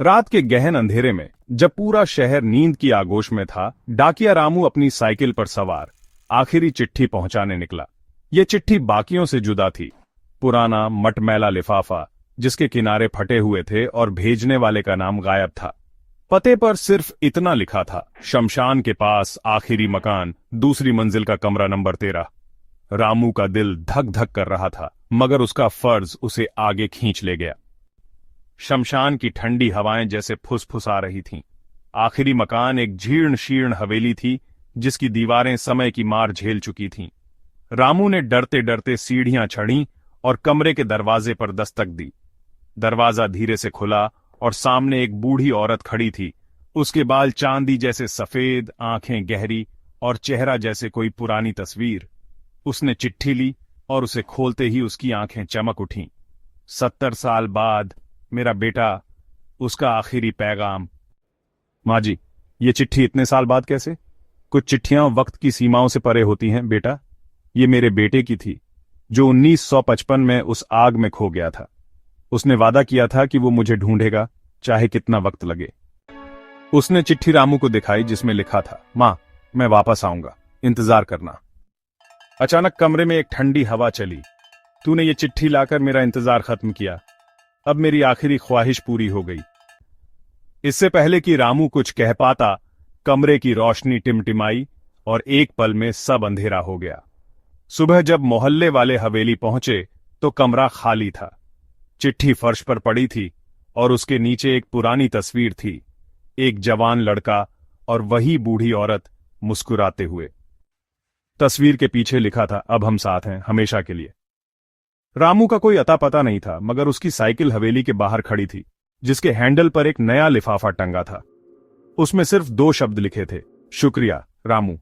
रात के गहन अंधेरे में जब पूरा शहर नींद की आगोश में था, डाकिया रामू अपनी साइकिल पर सवार आखिरी चिट्ठी पहुंचाने निकला। ये चिट्ठी बाकियों से जुदा थी। पुराना मटमैला लिफाफा जिसके किनारे फटे हुए थे और भेजने वाले का नाम गायब था। पते पर सिर्फ इतना लिखा था, शमशान के पास आखिरी मकान, दूसरी मंजिल का कमरा नंबर 13। रामू का दिल धक धक कर रहा था, मगर उसका फर्ज उसे आगे खींच ले गया। शमशान की ठंडी हवाएं जैसे फुसफुसा रही थीं। आखिरी मकान एक जीर्ण शीर्ण हवेली थी जिसकी दीवारें समय की मार झेल चुकी थीं। रामू ने डरते डरते सीढ़ियां चढ़ीं और कमरे के दरवाजे पर दस्तक दी। दरवाजा धीरे से खुला और सामने एक बूढ़ी औरत खड़ी थी। उसके बाल चांदी जैसे सफेद, आंखें गहरी और चेहरा जैसे कोई पुरानी तस्वीर। उसने चिट्ठी ली और उसे खोलते ही उसकी आंखें चमक उठीं। 70 साल बाद मेरा बेटा, उसका आखिरी पैगाम। माँ जी, ये चिट्ठी इतने साल बाद कैसे? कुछ चिट्ठियां वक्त की सीमाओं से परे होती हैं बेटा। ये मेरे बेटे की थी जो 1955 में उस आग में खो गया था। उसने वादा किया था कि वो मुझे ढूंढेगा, चाहे कितना वक्त लगे। उसने चिट्ठी रामू को दिखाई जिसमें लिखा था, माँ मैं वापस आऊंगा, इंतजार करना। अचानक कमरे में एक ठंडी हवा चली। तूने ये चिट्ठी लाकर मेरा इंतजार खत्म किया। अब मेरी आखिरी ख्वाहिश पूरी हो गई। इससे पहले कि रामू कुछ कह पाता, कमरे की रोशनी टिमटिमाई और एक पल में सब अंधेरा हो गया। सुबह जब मोहल्ले वाले हवेली पहुंचे तो कमरा खाली था। चिट्ठी फर्श पर पड़ी थी और उसके नीचे एक पुरानी तस्वीर थी, एक जवान लड़का और वही बूढ़ी औरत मुस्कुराते हुए। तस्वीर के पीछे लिखा था, अब हम साथ हैं हमेशा के लिए। रामू का कोई अता पता नहीं था, मगर उसकी साइकिल हवेली के बाहर खड़ी थी जिसके हैंडल पर एक नया लिफाफा टंगा था। उसमें सिर्फ 2 शब्द लिखे थे, शुक्रिया रामू।